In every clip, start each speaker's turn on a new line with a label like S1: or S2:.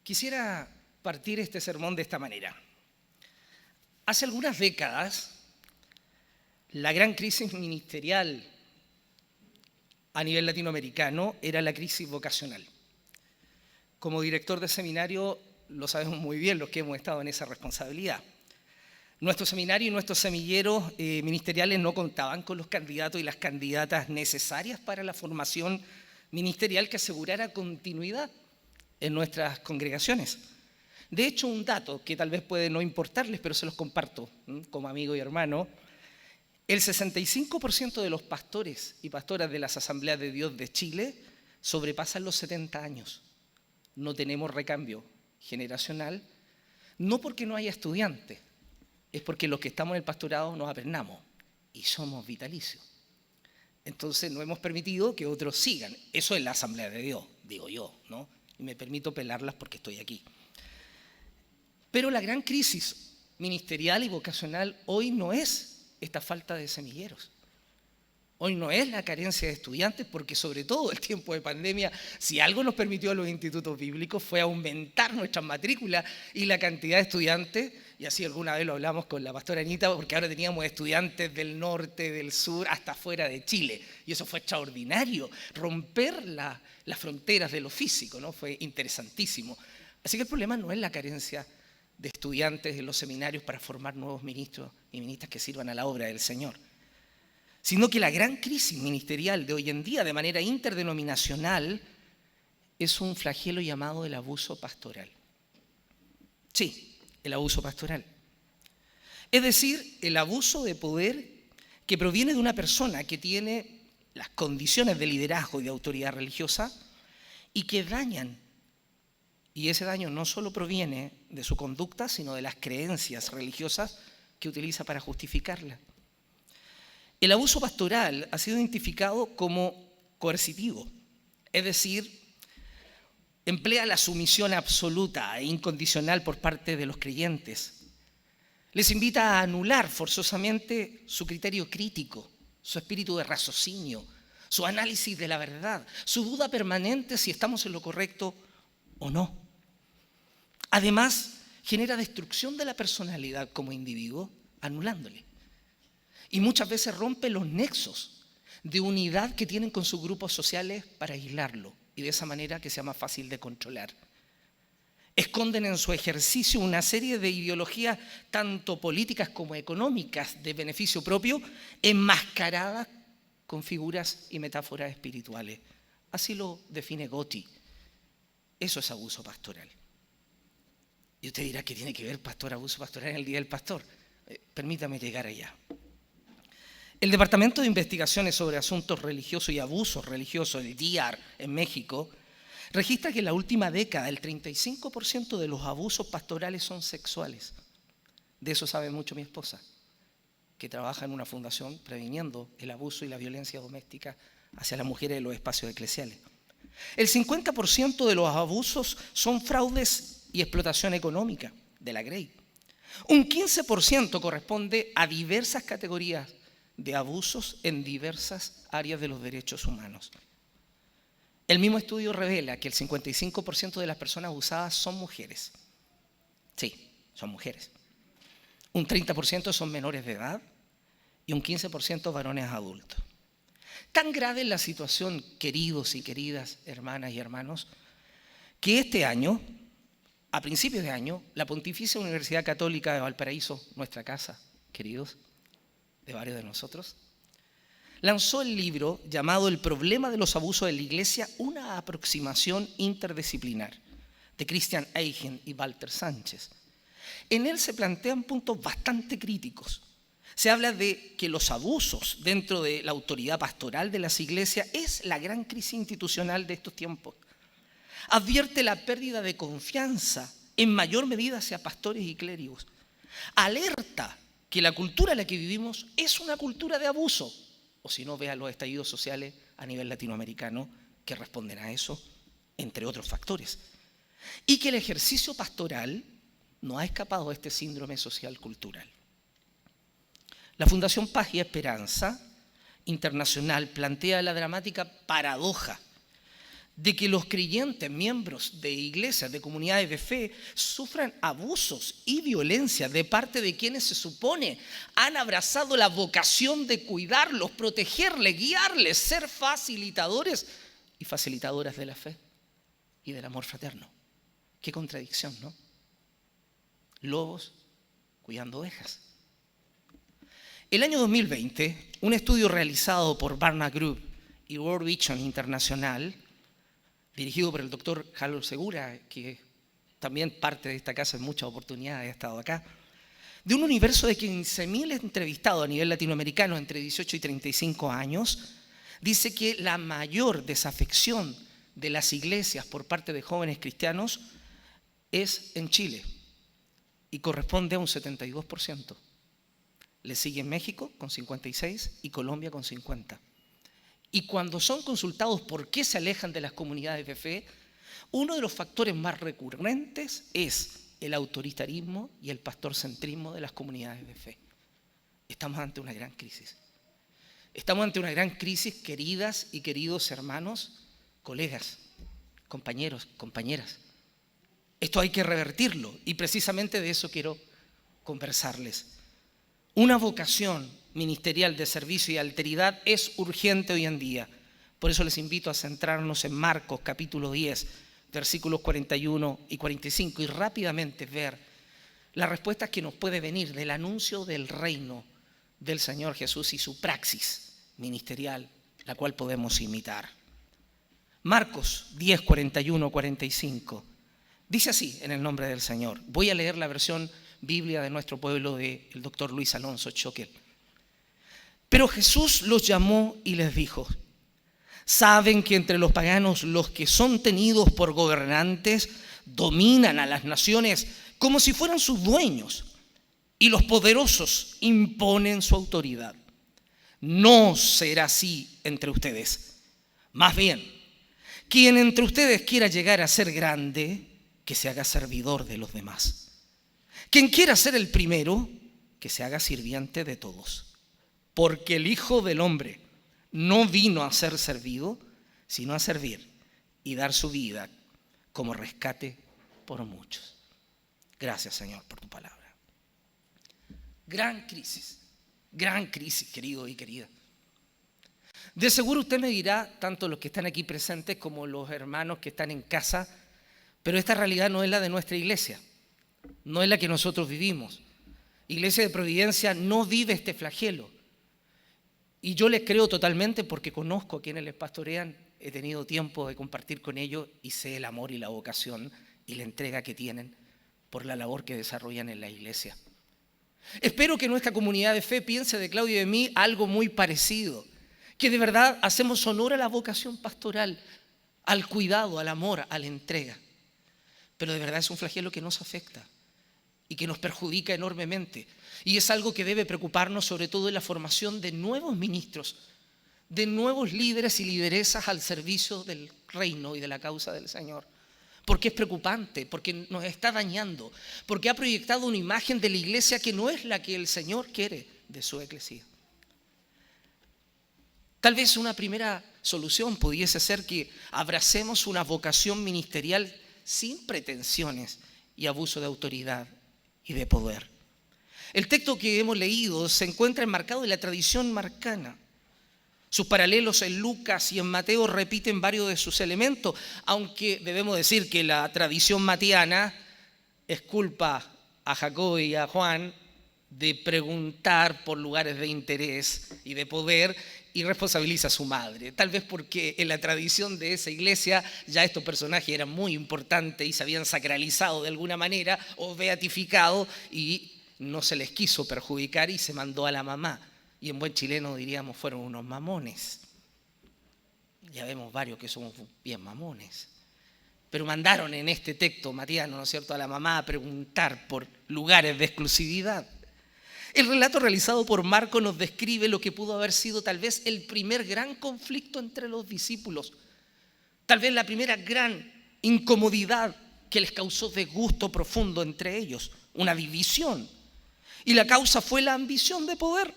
S1: Quisiera partir este sermón de esta manera. Hace algunas décadas, la gran crisis ministerial a nivel latinoamericano era la crisis vocacional. Como director de seminario, lo sabemos muy bien los que hemos estado en esa responsabilidad. Nuestro seminario y nuestros semilleros ministeriales no contaban con los candidatos y las candidatas necesarias para la formación ministerial que asegurara continuidad en nuestras congregaciones. De hecho, un dato que tal vez puede no importarles, pero se los comparto como amigo y hermano: el 65% de los pastores y pastoras de las Asambleas de Dios de Chile sobrepasan los 70 años. No tenemos recambio generacional, no porque no haya estudiantes, es porque los que estamos en el pastorado nos apernamos y somos vitalicios. Entonces no hemos permitido que otros sigan. Eso es la Asamblea de Dios, digo yo, ¿no? Y me permito pelarlas porque estoy aquí. Pero la gran crisis ministerial y vocacional hoy no es esta falta de semilleros. Hoy no es la carencia de estudiantes, porque sobre todo el tiempo de pandemia, si algo nos permitió a los institutos bíblicos fue aumentar nuestras matrículas y la cantidad de estudiantes, y así alguna vez lo hablamos con la pastora Anita, porque ahora teníamos estudiantes del norte, del sur, hasta fuera de Chile, y eso fue extraordinario, romper las fronteras de lo físico, ¿no? Fue interesantísimo. Así que el problema no es la carencia de estudiantes en los seminarios para formar nuevos ministros y ministras que sirvan a la obra del Señor, sino que la gran crisis ministerial de hoy en día, de manera interdenominacional, es un flagelo llamado el abuso pastoral. Sí, el abuso pastoral. Es decir, el abuso de poder que proviene de una persona que tiene las condiciones de liderazgo y de autoridad religiosa y que dañan. Y ese daño no solo proviene de su conducta, sino de las creencias religiosas que utiliza para justificarla. El abuso pastoral ha sido identificado como coercitivo, es decir, emplea la sumisión absoluta e incondicional por parte de los creyentes. Les invita a anular forzosamente su criterio crítico, su espíritu de raciocinio, su análisis de la verdad, su duda permanente si estamos en lo correcto o no. Además, genera destrucción de la personalidad como individuo, anulándole. Y muchas veces rompe los nexos de unidad que tienen con sus grupos sociales para aislarlo y de esa manera que sea más fácil de controlar. Esconden en su ejercicio una serie de ideologías tanto políticas como económicas de beneficio propio, enmascaradas con figuras y metáforas espirituales. Así lo define Gotti. Eso es abuso pastoral. Y usted dirá, ¿qué tiene que ver, pastor, abuso pastoral en el Día del Pastor? Permítame llegar allá. El Departamento de Investigaciones sobre Asuntos Religiosos y Abusos Religiosos, el DIAR, en México, registra que en la última década el 35% de los abusos pastorales son sexuales. De eso sabe mucho mi esposa, que trabaja en una fundación previniendo el abuso y la violencia doméstica hacia las mujeres en los espacios eclesiales. El 50% de los abusos son fraudes y explotación económica, de la Grey. Un 15% corresponde a diversas categorías de abusos en diversas áreas de los derechos humanos. El mismo estudio revela que el 55% de las personas abusadas son mujeres. Sí, son mujeres. Un 30% son menores de edad y un 15% varones adultos. Tan grave es la situación, queridos y queridas hermanas y hermanos, que este año, a principios de año, la Pontificia Universidad Católica de Valparaíso, nuestra casa, queridos, de varios de nosotros, lanzó el libro llamado El problema de los abusos en la Iglesia, una aproximación interdisciplinar, de Christian Eichen y Walter Sánchez. En él se plantean puntos bastante críticos. Se habla de que los abusos dentro de la autoridad pastoral de las iglesias es la gran crisis institucional de estos tiempos. Advierte la pérdida de confianza en mayor medida hacia pastores y clérigos. Alerta que la cultura en la que vivimos es una cultura de abuso, o si no, vea los estallidos sociales a nivel latinoamericano que responden a eso, entre otros factores. Y que el ejercicio pastoral no ha escapado de este síndrome social cultural. La Fundación Paz y Esperanza Internacional plantea la dramática paradoja de que los creyentes, miembros de iglesias, de comunidades de fe, sufran abusos y violencia de parte de quienes se supone han abrazado la vocación de cuidarlos, protegerles, guiarles, ser facilitadores y facilitadoras de la fe y del amor fraterno. Qué contradicción, ¿no? Lobos cuidando ovejas. El año 2020, un estudio realizado por Barna Group y World Vision Internacional, dirigido por el doctor Harold Segura, que también parte de esta casa en muchas oportunidades ha estado acá, de un universo de 15.000 entrevistados a nivel latinoamericano entre 18 y 35 años, dice que la mayor desafección de las iglesias por parte de jóvenes cristianos es en Chile y corresponde a un 72%. Le sigue México con 56% y Colombia con 50%. Y cuando son consultados por qué se alejan de las comunidades de fe, uno de los factores más recurrentes es el autoritarismo y el pastorcentrismo de las comunidades de fe. Estamos ante una gran crisis. Estamos ante una gran crisis, queridas y queridos hermanos, colegas, compañeros, compañeras. Esto hay que revertirlo y precisamente de eso quiero conversarles. Una vocación ministerial de servicio y alteridad es urgente hoy en día. Por eso les invito a centrarnos en Marcos capítulo 10, versículos 41 y 45 y rápidamente ver las respuestas que nos puede venir del anuncio del reino del Señor Jesús y su praxis ministerial, la cual podemos imitar. Marcos 10, 41, 45. Dice así en el nombre del Señor. Voy a leer la versión Biblia de nuestro pueblo del doctor Luis Alonso Choquel. Pero Jesús los llamó y les dijo: saben que entre los paganos los que son tenidos por gobernantes dominan a las naciones como si fueran sus dueños, y los poderosos imponen su autoridad. No será así entre ustedes. Más bien, quien entre ustedes quiera llegar a ser grande, que se haga servidor de los demás. Quien quiera ser el primero, que se haga sirviente de todos. Porque el Hijo del Hombre no vino a ser servido, sino a servir y dar su vida como rescate por muchos. Gracias, Señor, por tu palabra. Gran crisis, querido y querida. De seguro usted me dirá, tanto los que están aquí presentes como los hermanos que están en casa, pero esta realidad no es la de nuestra iglesia, no es la que nosotros vivimos. Iglesia de Providencia no vive este flagelo. Y yo les creo totalmente porque conozco a quienes les pastorean, he tenido tiempo de compartir con ellos y sé el amor y la vocación y la entrega que tienen por la labor que desarrollan en la iglesia. Espero que nuestra comunidad de fe piense de Claudio y de mí algo muy parecido, que de verdad hacemos honor a la vocación pastoral, al cuidado, al amor, a la entrega. Pero de verdad es un flagelo que nos afecta y que nos perjudica enormemente. Y es algo que debe preocuparnos sobre todo en la formación de nuevos ministros, de nuevos líderes y lideresas al servicio del reino y de la causa del Señor. Porque es preocupante, porque nos está dañando, porque ha proyectado una imagen de la iglesia que no es la que el Señor quiere de su iglesia. Tal vez una primera solución pudiese ser que abracemos una vocación ministerial sin pretensiones y abuso de autoridad y de poder. El texto que hemos leído se encuentra enmarcado en la tradición marcana. Sus paralelos en Lucas y en Mateo repiten varios de sus elementos, aunque debemos decir que la tradición matiana es culpa a Jacobo y a Juan de preguntar por lugares de interés y de poder y responsabiliza a su madre. Tal vez porque en la tradición de esa iglesia ya estos personajes eran muy importantes y se habían sacralizado de alguna manera o beatificado y no se les quiso perjudicar y se mandó a la mamá. Y en buen chileno diríamos fueron unos mamones. Ya vemos varios que somos bien mamones. Pero mandaron en este texto matiano, ¿no es cierto?, a la mamá a preguntar por lugares de exclusividad. El relato realizado por Marcos nos describe lo que pudo haber sido tal vez el primer gran conflicto entre los discípulos. Tal vez la primera gran incomodidad que les causó desgusto profundo entre ellos, una división. Y la causa fue la ambición de poder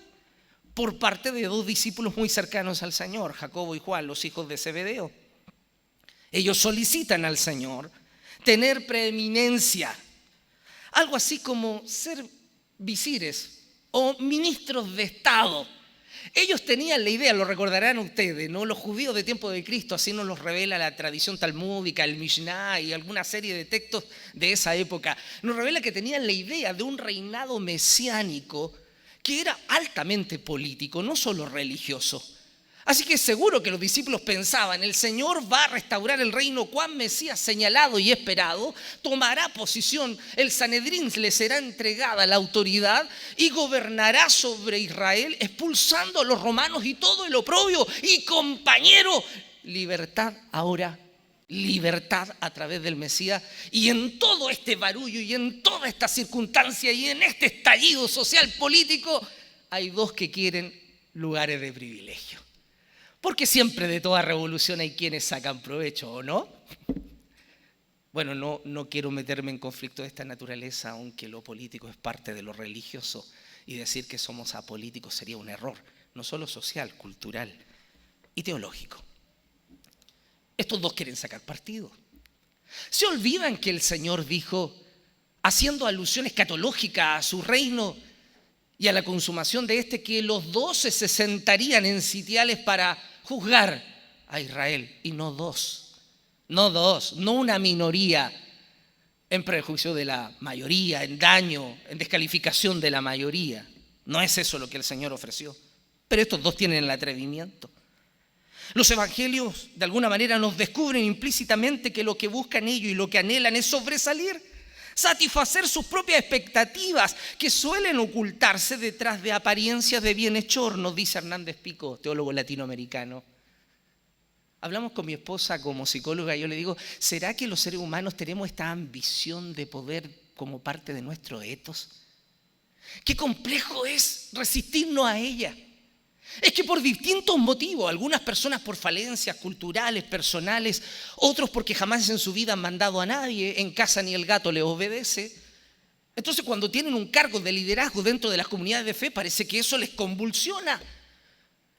S1: por parte de dos discípulos muy cercanos al Señor, Jacobo y Juan, los hijos de Zebedeo. Ellos solicitan al Señor tener preeminencia, algo así como ser visires o ministros de Estado. Ellos tenían la idea, lo recordarán ustedes, ¿no? Los judíos de tiempo de Cristo, así nos los revela la tradición talmúdica, el Mishnah y alguna serie de textos de esa época, nos revela que tenían la idea de un reinado mesiánico que era altamente político, no solo religioso. Así que seguro que los discípulos pensaban, el Señor va a restaurar el reino cuán Mesías señalado y esperado, tomará posición, el Sanedrín le será entregada la autoridad y gobernará sobre Israel, expulsando a los romanos y todo el oprobio. Y compañero, libertad ahora, libertad a través del Mesías. Y en todo este barullo y en toda esta circunstancia y en este estallido social político, hay dos que quieren lugares de privilegio. Porque siempre de toda revolución hay quienes sacan provecho, ¿o no? Bueno, no quiero meterme en conflicto de esta naturaleza, aunque lo político es parte de lo religioso, y decir que somos apolíticos sería un error, no solo social, cultural y teológico. Estos dos quieren sacar partido. Se olvidan que el Señor dijo, haciendo alusión escatológica a su reino y a la consumación de este, que los 12 se sentarían en sitiales para juzgar a Israel, y no una minoría en prejuicio de la mayoría, en daño, en descalificación de la mayoría. No es eso lo que el Señor ofreció. Pero estos dos tienen el atrevimiento. Los evangelios de alguna manera nos descubren implícitamente que lo que buscan ellos y lo que anhelan es sobresalir, satisfacer sus propias expectativas que suelen ocultarse detrás de apariencias de bienhechor, nos dice Hernández Pico, teólogo latinoamericano. Hablamos con mi esposa como psicóloga y yo le digo, ¿será que los seres humanos tenemos esta ambición de poder como parte de nuestro ethos? Qué complejo es resistirnos a ella. Es que por distintos motivos, algunas personas por falencias culturales, personales, otros porque jamás en su vida han mandado a nadie, en casa ni el gato les obedece. Entonces cuando tienen un cargo de liderazgo dentro de las comunidades de fe, parece que eso les convulsiona,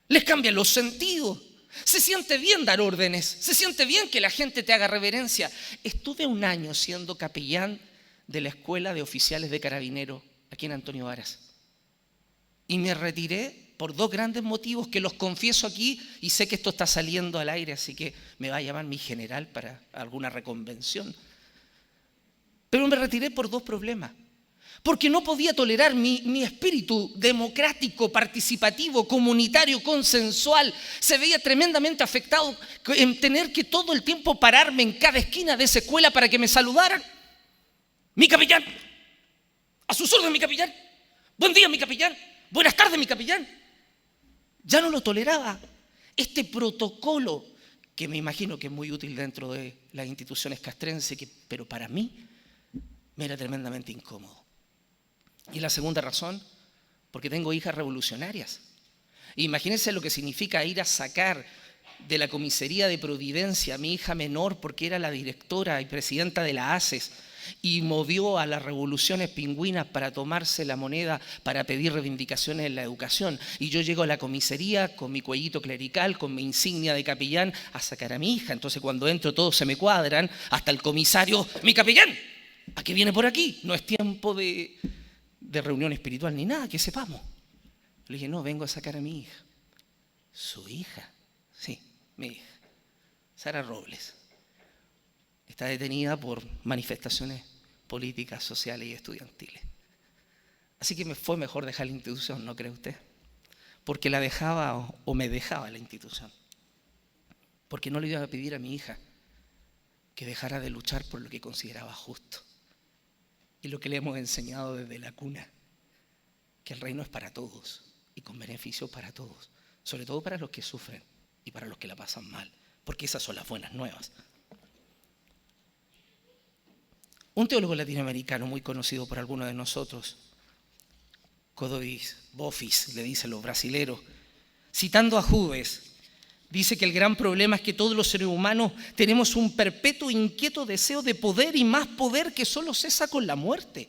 S1: les cambia los sentidos. Se siente bien dar órdenes, se siente bien que la gente te haga reverencia. Estuve un año siendo capellán de la Escuela de Oficiales de Carabineros aquí en Antonio Varas. Y me retiré por dos grandes motivos que los confieso aquí, y sé que esto está saliendo al aire, así que me va a llamar mi general para alguna reconvención. Pero me retiré por dos problemas. Porque no podía tolerar mi espíritu democrático, participativo, comunitario, consensual. Se veía tremendamente afectado en tener que todo el tiempo pararme en cada esquina de esa escuela para que me saludaran. Mi capellán, a sus órdenes, mi capellán. Buen día, mi capellán. Buenas tardes, mi capellán. Ya no lo toleraba. Este protocolo, que me imagino que es muy útil dentro de las instituciones castrenses, pero para mí me era tremendamente incómodo. Y la segunda razón, porque tengo hijas revolucionarias. Imagínense lo que significa ir a sacar de la comisaría de Providencia a mi hija menor, porque era la directora y presidenta de la ACES, y movió a las revoluciones pingüinas para tomarse la moneda para pedir reivindicaciones en la educación. Y yo llego a la comisaría con mi cuellito clerical, con mi insignia de capellán, a sacar a mi hija. Entonces cuando entro todos se me cuadran, hasta el comisario, mi capellán, ¿a qué viene por aquí? No es tiempo de reunión espiritual ni nada, que sepamos. Le dije, no, vengo a sacar a mi hija. ¿Su hija? Sí, mi hija. Sara Robles. Está detenida por manifestaciones políticas, sociales y estudiantiles. Así que me fue mejor dejar la institución, ¿no cree usted? Porque la dejaba o me dejaba la institución. Porque no le iba a pedir a mi hija que dejara de luchar por lo que consideraba justo. Y lo que le hemos enseñado desde la cuna, que el reino es para todos y con beneficio para todos, sobre todo para los que sufren y para los que la pasan mal, porque esas son las buenas nuevas. Un teólogo latinoamericano muy conocido por algunos de nosotros, Códovis Bofis, le dicen los brasileros, citando a Hubes, dice que el gran problema es que todos los seres humanos tenemos un perpetuo inquieto deseo de poder y más poder que solo cesa con la muerte.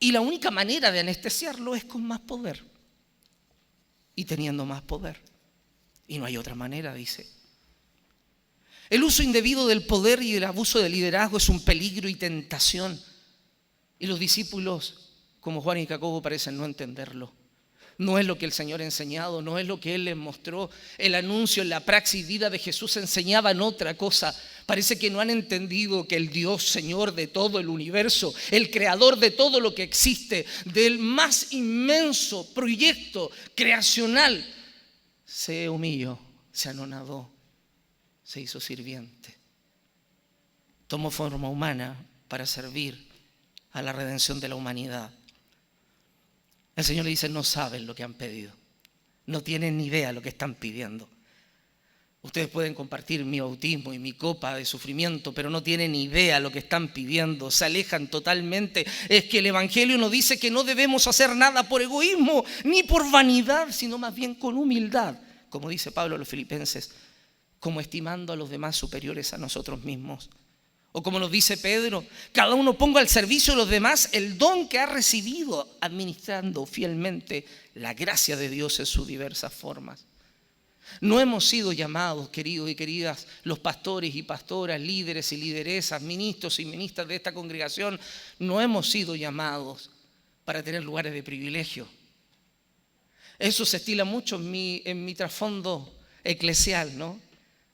S1: Y la única manera de anestesiarlo es con más poder y teniendo más poder. Y no hay otra manera, dice. El uso indebido del poder y el abuso del liderazgo es un peligro y tentación. Y los discípulos, como Juan y Jacobo, parecen no entenderlo. No es lo que el Señor ha enseñado, no es lo que Él les mostró. El anuncio en la praxis vida de Jesús enseñaban otra cosa. Parece que no han entendido que el Dios, Señor de todo el universo, el creador de todo lo que existe, del más inmenso proyecto creacional, se humilló, se anonadó, se hizo sirviente. Tomó forma humana para servir a la redención de la humanidad. El Señor le dice, no saben lo que han pedido. No tienen ni idea de lo que están pidiendo. Ustedes pueden compartir mi bautismo y mi copa de sufrimiento, pero no tienen ni idea de lo que están pidiendo. Se alejan totalmente. Es que el Evangelio nos dice que no debemos hacer nada por egoísmo, ni por vanidad, sino más bien con humildad. Como dice Pablo a los Filipenses, como estimando a los demás superiores a nosotros mismos. O como nos dice Pedro, cada uno ponga al servicio de los demás el don que ha recibido, administrando fielmente la gracia de Dios en sus diversas formas. No hemos sido llamados, queridos y queridas, los pastores y pastoras, líderes y lideresas, ministros y ministras de esta congregación, no hemos sido llamados para tener lugares de privilegio. Eso se estila mucho en mi trasfondo eclesial, ¿no?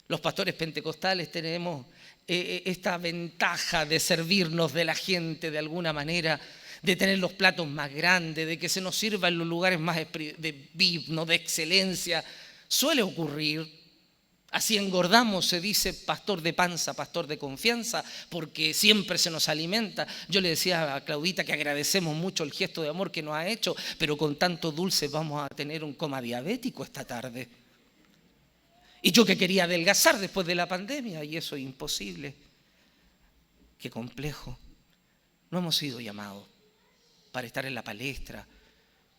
S1: Los pastores pentecostales tenemos esta ventaja de servirnos de la gente de alguna manera, de tener los platos más grandes, de que se nos sirva en los lugares más de VIP, ¿no? De excelencia. Suele ocurrir, así engordamos, se dice pastor de panza, pastor de confianza, porque siempre se nos alimenta. Yo le decía a Claudita que agradecemos mucho el gesto de amor que nos ha hecho, pero con tanto dulce vamos a tener un coma diabético esta tarde. Y yo que quería adelgazar después de la pandemia, y eso es imposible. Qué complejo. No hemos sido llamados para estar en la palestra,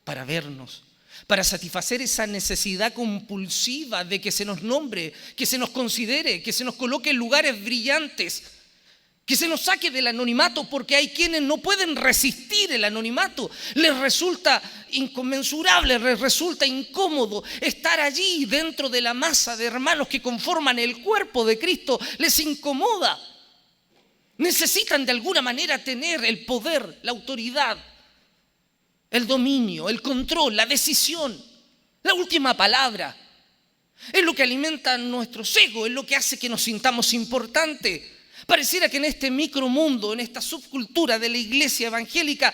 S1: para vernos, para satisfacer esa necesidad compulsiva de que se nos nombre, que se nos considere, que se nos coloque en lugares brillantes, que se nos saque del anonimato, porque hay quienes no pueden resistir el anonimato. Les resulta inconmensurable, les resulta incómodo estar allí dentro de la masa de hermanos que conforman el cuerpo de Cristo. Les incomoda. Necesitan de alguna manera tener el poder, la autoridad, el dominio, el control, la decisión, la última palabra. Es lo que alimenta nuestros egos, es lo que hace que nos sintamos importantes. Pareciera que en este micromundo, en esta subcultura de la iglesia evangélica,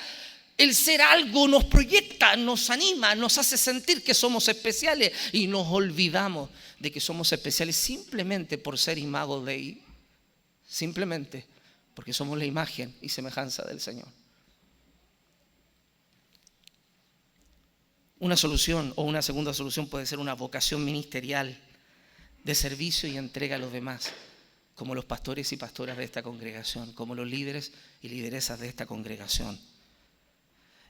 S1: el ser algo nos proyecta, nos anima, nos hace sentir que somos especiales y nos olvidamos de que somos especiales simplemente por ser imago Dei, simplemente porque somos la imagen y semejanza del Señor. Una solución o una segunda solución puede ser una vocación ministerial de servicio y entrega a los demás, como los pastores y pastoras de esta congregación, como los líderes y lideresas de esta congregación.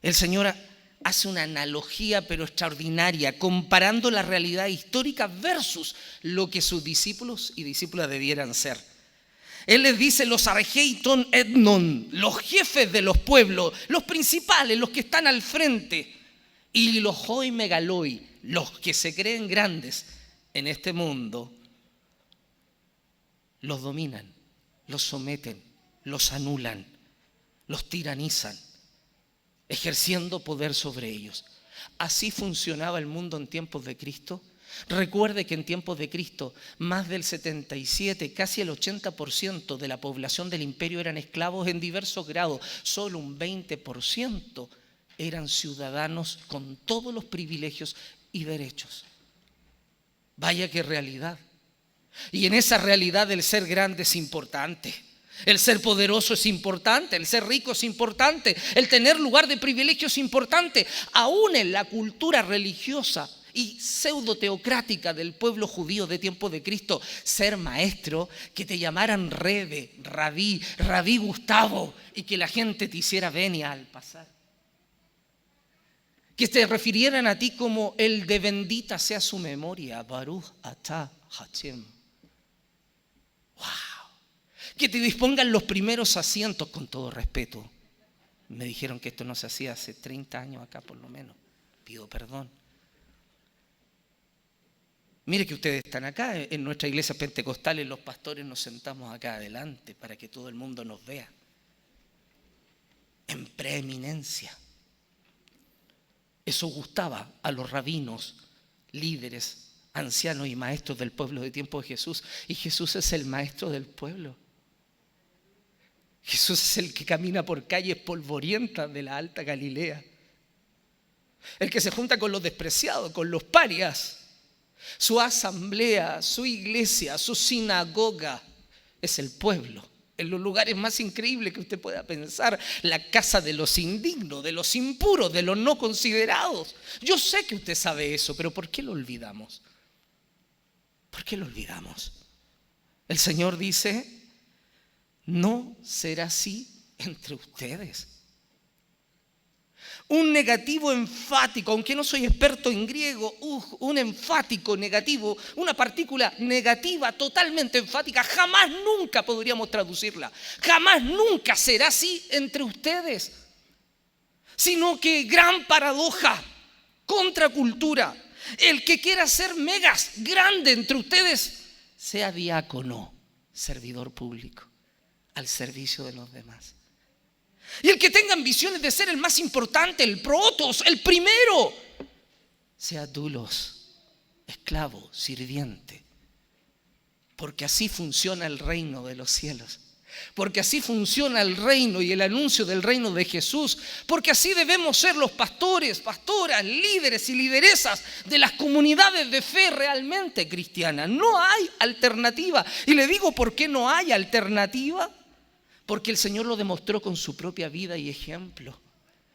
S1: El Señor hace una analogía pero extraordinaria, comparando la realidad histórica versus lo que sus discípulos y discípulas debieran ser. Él les dice los argeiton etnon, los jefes de los pueblos, los principales, los que están al frente, y los hoi megaloi, los que se creen grandes en este mundo, los dominan, los someten, los anulan, los tiranizan, ejerciendo poder sobre ellos. Así funcionaba el mundo en tiempos de Cristo. Recuerde que en tiempos de Cristo más del 77, casi el 80% de la población del imperio eran esclavos en diversos grados. Solo un 20% eran ciudadanos con todos los privilegios y derechos. Vaya qué realidad. Y en esa realidad el ser grande es importante, el ser poderoso es importante, el ser rico es importante, el tener lugar de privilegio es importante. Aún en la cultura religiosa y pseudo-teocrática del pueblo judío de tiempo de Cristo, ser maestro, que te llamaran Rebe, Rabí Gustavo, y que la gente te hiciera venia al pasar. Que te refirieran a ti como el de bendita sea su memoria, Baruch Atah Hashem. ¡Wow! Que te dispongan los primeros asientos, con todo respeto. Me dijeron que esto no se hacía hace 30 años acá por lo menos. Pido perdón. Mire que ustedes están acá, en nuestra iglesia pentecostal, los pastores nos sentamos acá adelante para que todo el mundo nos vea. En preeminencia. Eso gustaba a los rabinos, líderes, ancianos y maestros del pueblo de tiempo de Jesús. Y Jesús es el maestro del pueblo. Jesús es el que camina por calles polvorientas de la Alta Galilea. El que se junta con los despreciados, con los parias. Su asamblea, su iglesia, su sinagoga es el pueblo. En los lugares más increíbles que usted pueda pensar, la casa de los indignos, de los impuros, de los no considerados. Yo sé que usted sabe eso, pero ¿por qué lo olvidamos? ¿Por qué lo olvidamos? El Señor dice, no será así entre ustedes. Un negativo enfático, aunque no soy experto en griego, un enfático negativo, una partícula negativa totalmente enfática, jamás nunca podríamos traducirla. Jamás nunca será así entre ustedes. Sino que gran paradoja, contracultura. El que quiera ser megas grande entre ustedes, sea diácono, servidor público, al servicio de los demás. Y el que tenga ambiciones de ser el más importante, el protos, el primero, sea dulos, esclavo, sirviente. Porque así funciona el reino de los cielos. Porque así funciona el reino y el anuncio del reino de Jesús. Porque así debemos ser los pastores, pastoras, líderes y lideresas de las comunidades de fe realmente cristianas. No hay alternativa. Y le digo por qué no hay alternativa. Porque el Señor lo demostró con su propia vida y ejemplo.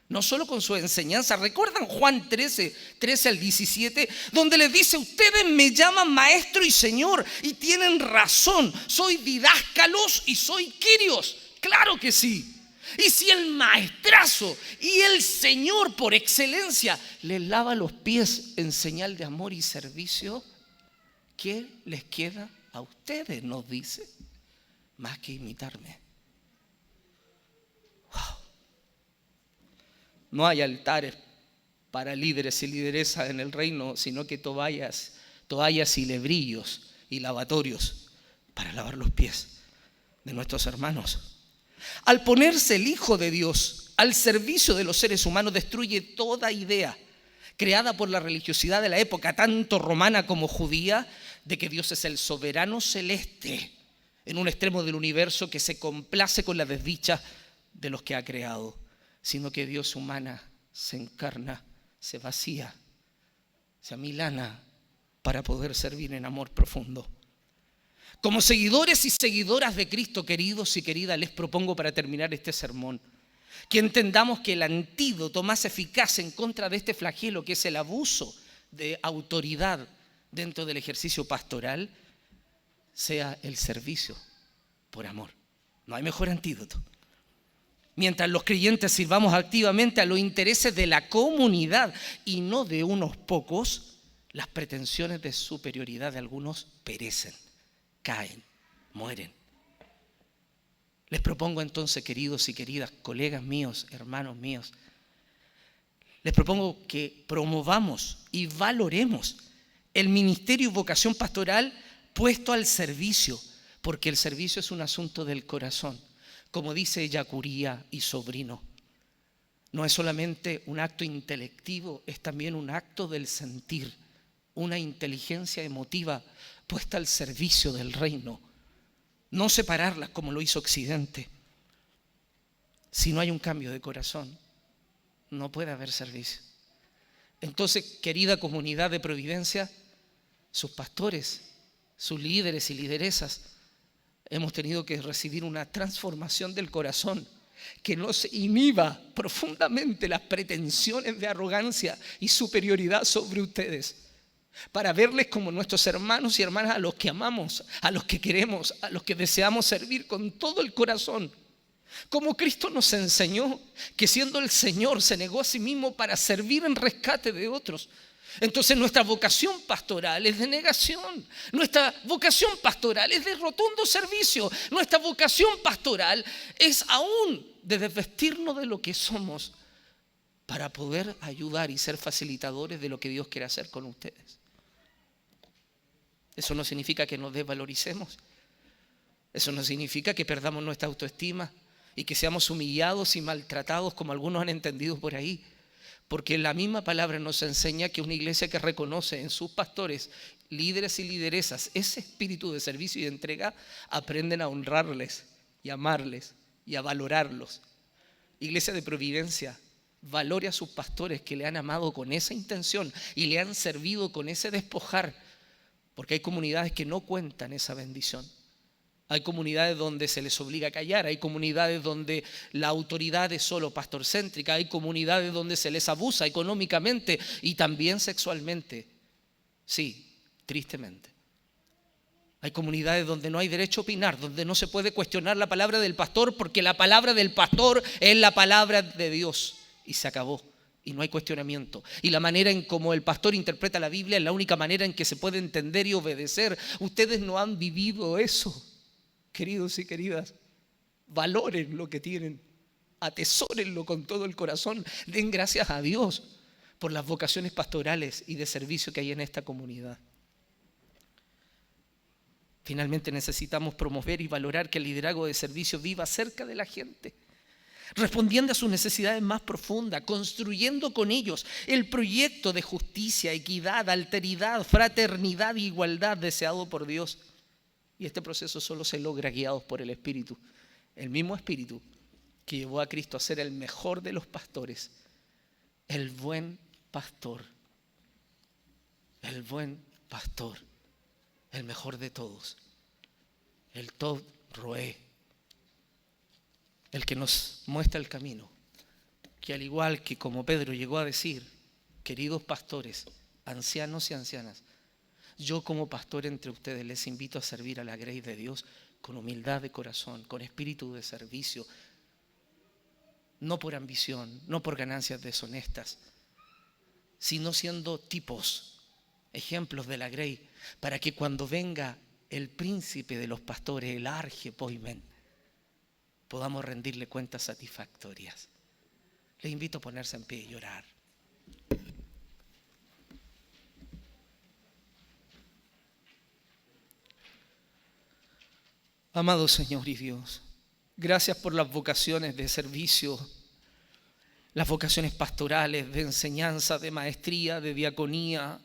S1: No solo con su enseñanza. ¿Recuerdan Juan 13 al 17? Donde les dice, ustedes me llaman maestro y señor. Y tienen razón. Soy didáscalos y soy quirios. Claro que sí. Y si el maestrazo y el Señor por excelencia les lava los pies en señal de amor y servicio, ¿qué les queda a ustedes? Nos dice, más que imitarme. No hay altares para líderes y lideresas en el reino, sino que toallas y lebrillos y lavatorios para lavar los pies de nuestros hermanos. Al ponerse el Hijo de Dios al servicio de los seres humanos, destruye toda idea creada por la religiosidad de la época, tanto romana como judía, de que Dios es el soberano celeste en un extremo del universo que se complace con la desdicha de los que ha creado. Sino que Dios humana se encarna, se vacía, se amilana para poder servir en amor profundo. Como seguidores y seguidoras de Cristo, queridos y queridas, les propongo para terminar este sermón que entendamos que el antídoto más eficaz en contra de este flagelo, que es el abuso de autoridad dentro del ejercicio pastoral, sea el servicio por amor. No hay mejor antídoto. Mientras los creyentes sirvamos activamente a los intereses de la comunidad y no de unos pocos, las pretensiones de superioridad de algunos perecen, caen, mueren. Les propongo entonces, queridos y queridas, colegas míos, hermanos míos, les propongo que promovamos y valoremos el ministerio y vocación pastoral puesto al servicio, porque el servicio es un asunto del corazón. Como dice Yacuría y Sobrino, no es solamente un acto intelectivo, es también un acto del sentir, una inteligencia emotiva puesta al servicio del reino. No separarlas como lo hizo Occidente. Si no hay un cambio de corazón, no puede haber servicio. Entonces, querida comunidad de Providencia, sus pastores, sus líderes y lideresas, hemos tenido que recibir una transformación del corazón que nos inhiba profundamente las pretensiones de arrogancia y superioridad sobre ustedes, para verles como nuestros hermanos y hermanas a los que amamos, a los que queremos, a los que deseamos servir con todo el corazón. Como Cristo nos enseñó que siendo el Señor se negó a sí mismo para servir en rescate de otros. Entonces nuestra vocación pastoral es de negación, nuestra vocación pastoral es de rotundo servicio, nuestra vocación pastoral es aún de desvestirnos de lo que somos para poder ayudar y ser facilitadores de lo que Dios quiere hacer con ustedes. Eso no significa que nos desvaloricemos. Eso no significa que perdamos nuestra autoestima y que seamos humillados y maltratados como algunos han entendido por ahí. Porque la misma palabra nos enseña que una iglesia que reconoce en sus pastores, líderes y lideresas, ese espíritu de servicio y de entrega, aprenden a honrarles y a amarles y a valorarlos. Iglesia de Providencia, valore a sus pastores que le han amado con esa intención y le han servido con ese despojar, porque hay comunidades que no cuentan esa bendición. Hay comunidades donde se les obliga a callar, hay comunidades donde la autoridad es solo pastorcéntrica, hay comunidades donde se les abusa económicamente y también sexualmente. Sí, tristemente. Hay comunidades donde no hay derecho a opinar, donde no se puede cuestionar la palabra del pastor porque la palabra del pastor es la palabra de Dios y se acabó. Y no hay cuestionamiento. Y la manera en cómo el pastor interpreta la Biblia es la única manera en que se puede entender y obedecer. Ustedes no han vivido eso. Queridos y queridas, valoren lo que tienen, atesórenlo con todo el corazón, den gracias a Dios por las vocaciones pastorales y de servicio que hay en esta comunidad. Finalmente necesitamos promover y valorar que el liderazgo de servicio viva cerca de la gente, respondiendo a sus necesidades más profundas, construyendo con ellos el proyecto de justicia, equidad, alteridad, fraternidad e igualdad deseado por Dios. Y este proceso solo se logra guiados por el Espíritu. El mismo Espíritu que llevó a Cristo a ser el mejor de los pastores. El buen pastor. El buen pastor. El mejor de todos. El Tov Roé. El que nos muestra el camino. Que al igual que como Pedro llegó a decir, queridos pastores, ancianos y ancianas, yo como pastor entre ustedes les invito a servir a la grey de Dios con humildad de corazón, con espíritu de servicio, no por ambición, no por ganancias deshonestas, sino siendo tipos, ejemplos de la grey, para que cuando venga el príncipe de los pastores, el argepoimen, podamos rendirle cuentas satisfactorias. Les invito a ponerse en pie y llorar. Amado Señor y Dios, gracias por las vocaciones de servicio, las vocaciones pastorales, de enseñanza, de maestría, de diaconía,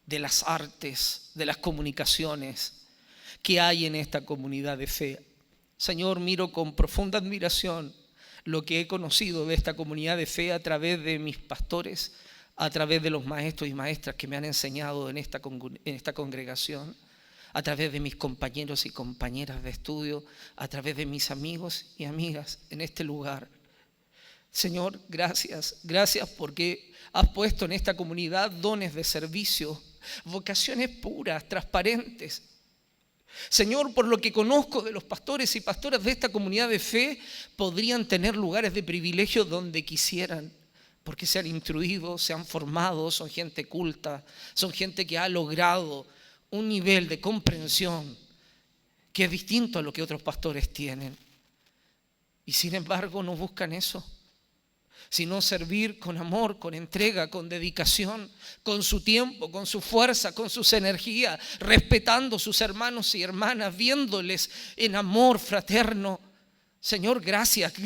S1: de las artes, de las comunicaciones que hay en esta comunidad de fe. Señor, miro con profunda admiración lo que he conocido de esta comunidad de fe a través de mis pastores, a través de los maestros y maestras que me han enseñado en esta congregación, a través de mis compañeros y compañeras de estudio, a través de mis amigos y amigas en este lugar. Señor, gracias porque has puesto en esta comunidad dones de servicio, vocaciones puras, transparentes. Señor, por lo que conozco de los pastores y pastoras de esta comunidad de fe, podrían tener lugares de privilegio donde quisieran, porque se han instruido, se han formado, son gente culta, son gente que ha logrado un nivel de comprensión que es distinto a lo que otros pastores tienen. Y sin embargo no buscan eso, sino servir con amor, con entrega, con dedicación, con su tiempo, con su fuerza, con sus energías, respetando a sus hermanos y hermanas, viéndoles en amor fraterno. Señor, gracias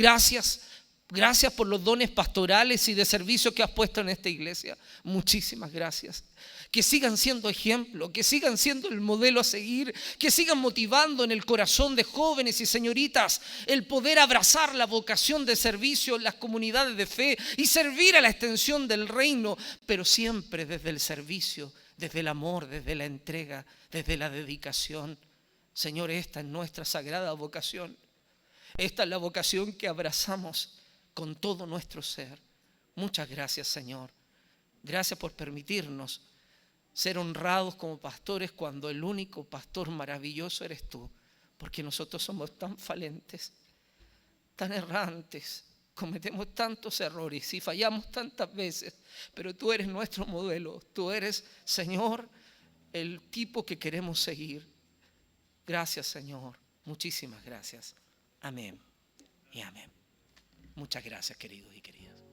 S1: por los dones pastorales y de servicio que has puesto en esta iglesia. Muchísimas gracias. Que sigan siendo ejemplo, que sigan siendo el modelo a seguir, que sigan motivando en el corazón de jóvenes y señoritas el poder abrazar la vocación de servicio en las comunidades de fe y servir a la extensión del reino, pero siempre desde el servicio, desde el amor, desde la entrega, desde la dedicación. Señor, esta es nuestra sagrada vocación. Esta es la vocación que abrazamos con todo nuestro ser. Muchas gracias, Señor. Gracias por permitirnos ser honrados como pastores cuando el único pastor maravilloso eres tú, porque nosotros somos tan falentes, tan errantes, cometemos tantos errores y fallamos tantas veces, pero tú eres nuestro modelo, tú eres, Señor, el tipo que queremos seguir. Gracias, Señor, muchísimas gracias. Amén y amén. Muchas gracias, queridos y queridas.